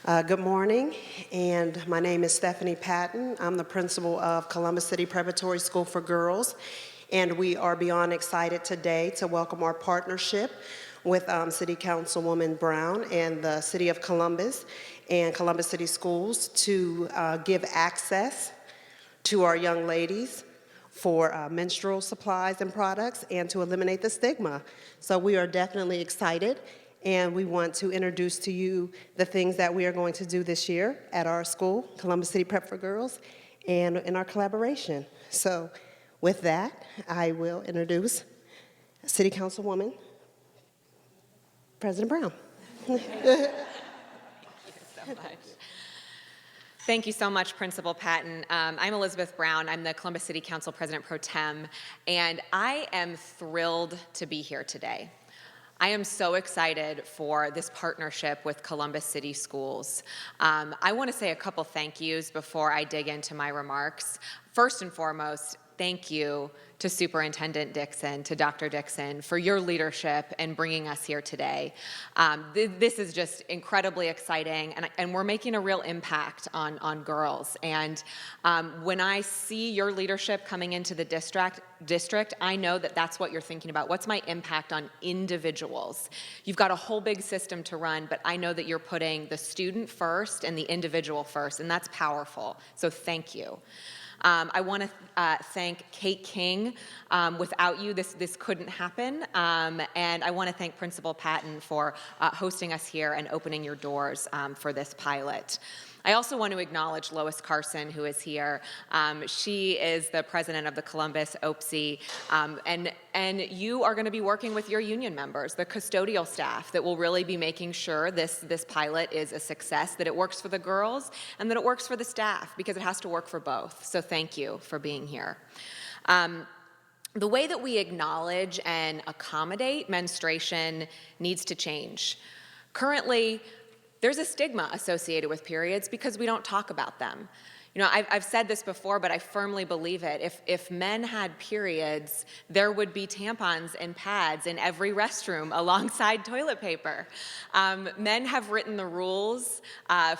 Good morning, and my name is Stephanie Patton. I'm the principal of Columbus City Preparatory School for Girls, and we are beyond excited today to welcome our partnership with City Councilwoman Brown and the City of Columbus and Columbus City Schools to give access to our young ladies for menstrual supplies and products and to eliminate the stigma. So we are definitely excited, and we want to introduce to you the things that we are going to do this year at our school, Columbus City Prep for Girls, and in our collaboration. So with that, I will introduce City Councilwoman President Brown. Thank you so much. Thank you so much, Principal Patton. I'm Elizabeth Brown. I'm the Columbus City Council President Pro Tem, and I am thrilled to be here today. I am so excited for this partnership with Columbus City Schools. I want to say a couple thank yous before I dig into my remarks. First and foremost, thank you to Superintendent Dixon, to Dr. Dixon, for your leadership and bringing us here today. This is just incredibly exciting, and we're making a real impact on girls. And when I see your leadership coming into the district, I know that that's what you're thinking about. What's my impact on individuals? You've got a whole big system to run, but I know that you're putting the student first and the individual first, and that's powerful. So thank you. I want to thank Kate King. Without you, this couldn't happen. And I want to thank Principal Patton for hosting us here and opening your doors for this pilot. I also want to acknowledge Lois Carson, who is here. She is the president of the Columbus OPSI, and you are going to be working with your union members, the custodial staff, that will really be making sure this pilot is a success, that it works for the girls, and that it works for the staff, because it has to work for both. So thank you for being here. The way that we acknowledge and accommodate menstruation needs to change. Currently, there's a stigma associated with periods because we don't talk about them. You know, I've said this before, but I firmly believe it. If men had periods, there would be tampons and pads in every restroom alongside toilet paper. Men have written the rules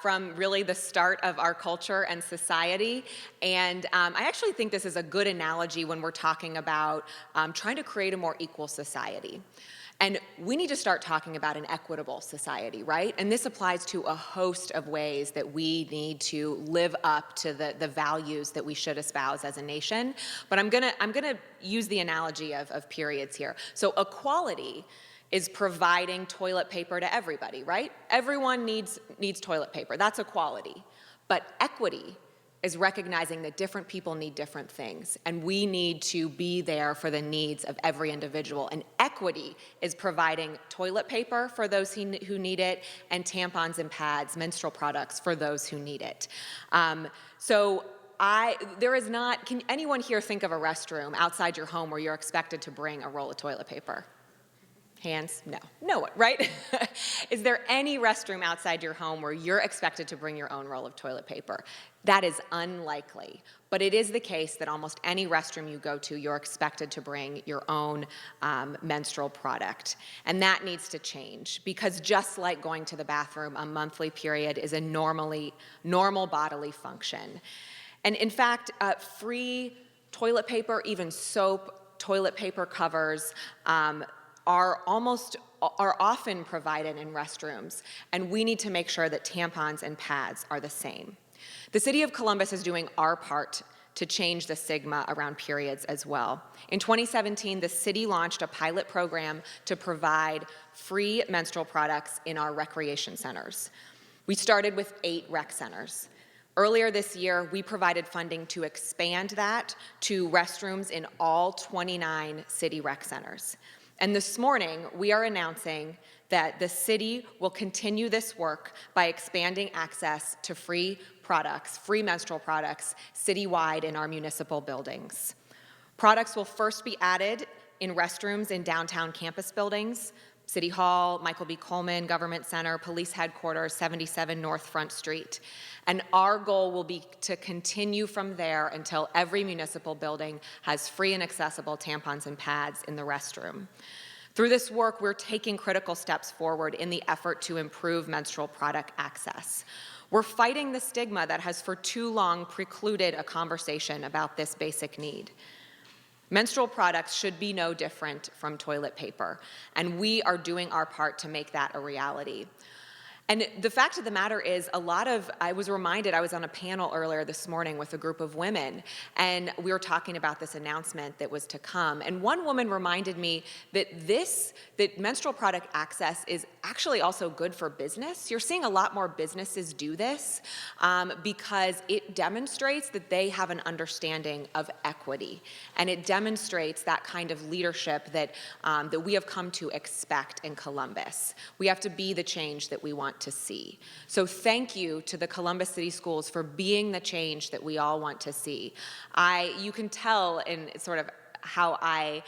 from really the start of our culture and society, and I actually think this is a good analogy when we're talking about trying to create a more equal society. And we need to start talking about an equitable society, right? And this applies to a host of ways that we need to live up to the values that we should espouse as a nation. But I'm gonna use the analogy of periods here. So equality is providing toilet paper to everybody, right? Everyone needs toilet paper. That's equality. But equity is recognizing that different people need different things, and we need to be there for the needs of every individual. And equity is providing toilet paper for those who need it, and tampons and pads, menstrual products, for those who need it. Can anyone here think of a restroom outside your home where you're expected to bring a roll of toilet paper? Hands? No one, right? Is there any restroom outside your home where you're expected to bring your own roll of toilet paper? That is unlikely, but it is the case that almost any restroom you go to, you're expected to bring your own menstrual product. And that needs to change, because just like going to the bathroom, a monthly period is a normal bodily function. And in fact, free toilet paper, even soap, toilet paper covers, are often provided in restrooms, and we need to make sure that tampons and pads are the same. The City of Columbus is doing our part to change the stigma around periods as well. In 2017, the city launched a pilot program to provide free menstrual products in our recreation centers. We started with 8 rec centers. Earlier this year, we provided funding to expand that to restrooms in all 29 city rec centers. And this morning, we are announcing that the city will continue this work by expanding access to free menstrual products, citywide in our municipal buildings. Products will first be added in restrooms in downtown campus buildings, City Hall, Michael B. Coleman Government Center, Police Headquarters, 77 North Front Street. And our goal will be to continue from there until every municipal building has free and accessible tampons and pads in the restroom. Through this work, we're taking critical steps forward in the effort to improve menstrual product access. We're fighting the stigma that has for too long precluded a conversation about this basic need. Menstrual products should be no different from toilet paper, and we are doing our part to make that a reality. And the fact of the matter is, I was reminded, I was on a panel earlier this morning with a group of women, and we were talking about this announcement that was to come. And one woman reminded me that menstrual product access is actually also good for business. You're seeing a lot more businesses do this because it demonstrates that they have an understanding of equity, and it demonstrates that kind of leadership that we have come to expect in Columbus. We have to be the change that we want to see. So thank you to the Columbus City Schools for being the change that we all want to see. You can tell in sort of how I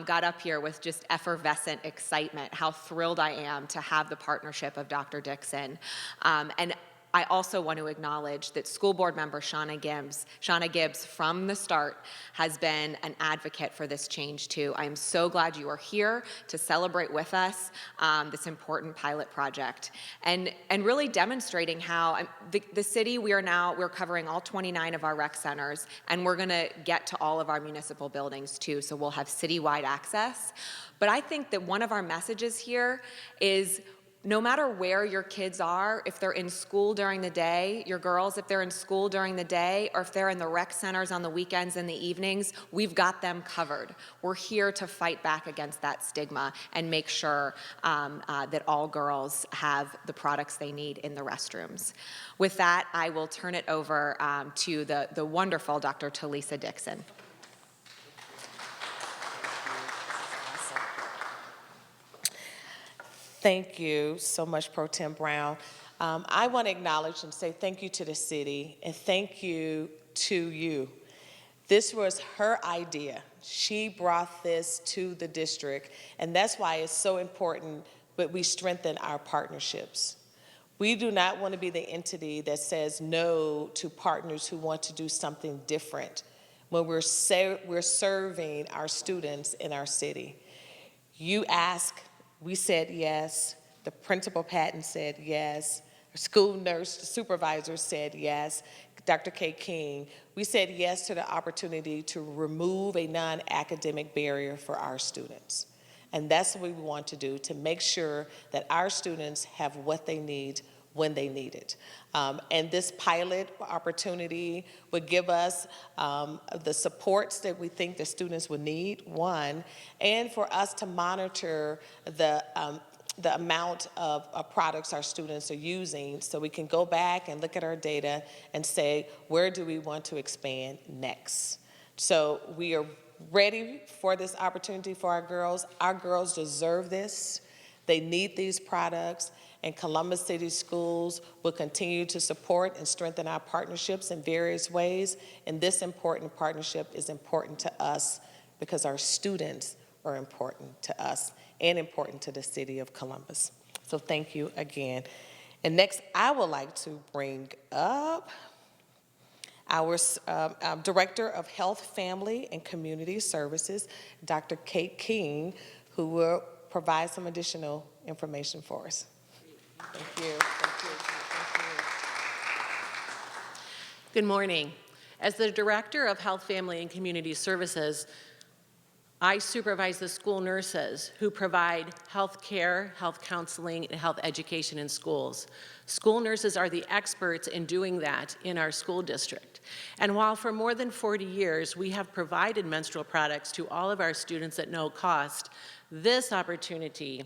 got up here with just effervescent excitement, how thrilled I am to have the partnership of Dr. Dixon. And I also want to acknowledge that school board member Shauna Gibbs from the start has been an advocate for this change too. I am so glad you are here to celebrate with us this important pilot project and really demonstrating how the city, we're covering all 29 of our rec centers, and we're going to get to all of our municipal buildings too, so we'll have citywide access. But I think that one of our messages here is no matter where your kids are, if they're in school during the day, your girls, if they're in school during the day, or if they're in the rec centers on the weekends and the evenings, we've got them covered. We're here to fight back against that stigma and make sure that all girls have the products they need in the restrooms. With that, I will turn it over to the wonderful Dr. Talisa Dixon. Thank you so much, Pro Tem Brown. I want to acknowledge and say thank you to the city and thank you to you. This was her idea. She brought this to the district, and that's why it's so important that we strengthen our partnerships. We do not want to be the entity that says no to partners who want to do something different when we're serving our students in our city. You ask, we said yes. The Principal Patton said yes. Our school nurse supervisor said yes. Dr. K. King, we said yes to the opportunity to remove a non-academic barrier for our students. And that's what we want to do, to make sure that our students have what they need when they need it. And this pilot opportunity would give us the supports that we think the students would need, one, and for us to monitor the amount of products our students are using so we can go back and look at our data and say, where do we want to expand next? So we are ready for this opportunity for our girls. Our girls deserve this. They need these products, and Columbus City Schools will continue to support and strengthen our partnerships in various ways. And this important partnership is important to us because our students are important to us and important to the city of Columbus. So thank you again. And next, I would like to bring up our Director of Health, Family, and Community Services, Dr. Kate King, who will provide some additional information for us. Thank you. Thank you. Thank you. Good morning. As the Director of Health, Family, and Community Services, I supervise the school nurses who provide health care, health counseling, and health education in schools. School nurses are the experts in doing that in our school district. And while for more than 40 years we have provided menstrual products to all of our students at no cost, this opportunity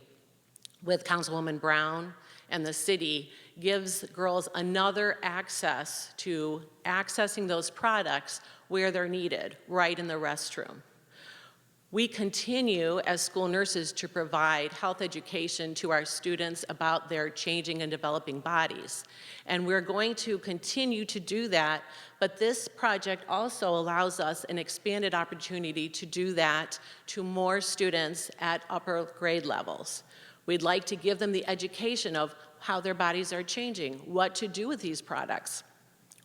with Councilwoman Brown and the city gives girls another access to accessing those products where they're needed, right in the restroom. We continue as school nurses to provide health education to our students about their changing and developing bodies. And we're going to continue to do that, but this project also allows us an expanded opportunity to do that to more students at upper grade levels. We'd like to give them the education of how their bodies are changing, what to do with these products.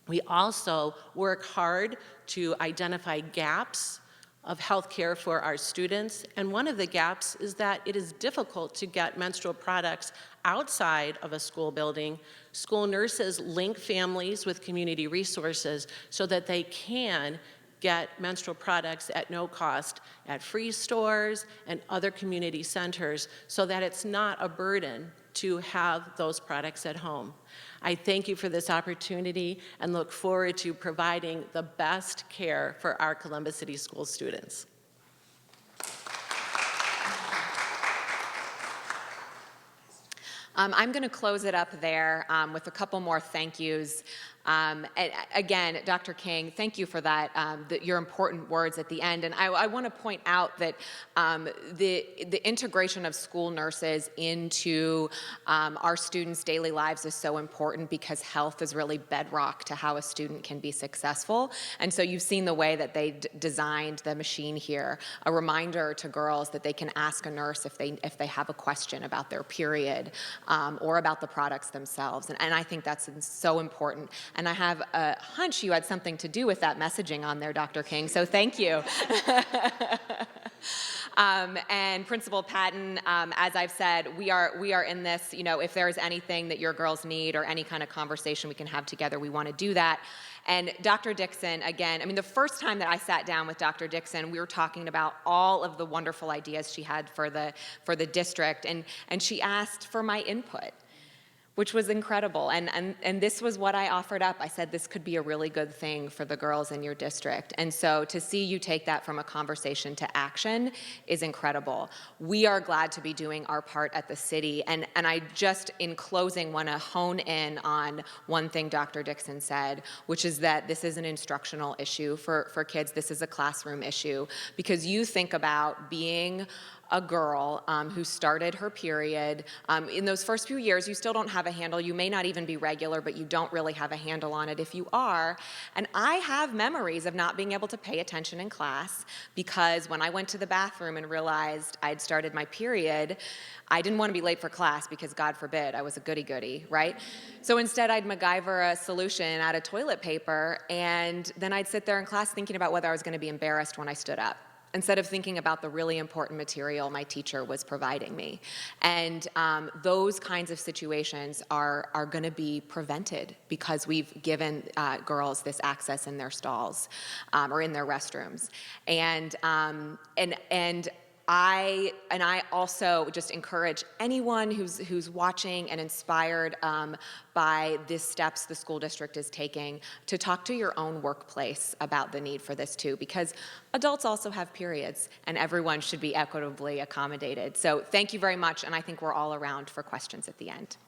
We also work hard to identify gaps of health care for our students. And one of the gaps is that it is difficult to get menstrual products outside of a school building. School nurses link families with community resources so that they can get menstrual products at no cost at free stores and other community centers so that it's not a burden to have those products at home. I thank you for this opportunity and look forward to providing the best care for our Columbus City School students. I'm going to close it up there with a couple more thank yous. Again, Dr. King, thank you for that, your important words at the end. And I want to point out that the integration of school nurses into our students' daily lives is so important because health is really bedrock to how a student can be successful. And so you've seen the way that they designed the machine here, a reminder to girls that they can ask a nurse if they have a question about their period or about the products themselves. And I think that's so important. And I have a hunch you had something to do with that messaging on there, Dr. King, so thank you. And Principal Patton, as I've said, we are in this, if there's anything that your girls need or any kind of conversation we can have together, we want to do that. And Dr. Dixon, again, the first time that I sat down with Dr. Dixon, we were talking about all of the wonderful ideas she had for the district, and she asked for my input, which was incredible. And this was what I offered up. I said this could be a really good thing for the girls in your district. And so to see you take that from a conversation to action is incredible. We are glad to be doing our part at the city. And I just, in closing, want to hone in on one thing Dr. Dixon said, which is that this is an instructional issue for kids. This is a classroom issue. Because you think about being a girl who started her period. In those first few years, you still don't have a handle. You may not even be regular, but you don't really have a handle on it if you are. And I have memories of not being able to pay attention in class because when I went to the bathroom and realized I'd started my period, I didn't want to be late for class because, God forbid, I was a goody-goody, right? So instead, I'd MacGyver a solution out of toilet paper, and then I'd sit there in class thinking about whether I was going to be embarrassed when I stood up, instead of thinking about the really important material my teacher was providing me. And those kinds of situations are going to be prevented because we've given girls this access in their stalls or in their restrooms. And I also just encourage anyone who's watching and inspired by the steps the school district is taking to talk to your own workplace about the need for this too, because adults also have periods and everyone should be equitably accommodated. So thank you very much, and I think we're all around for questions at the end.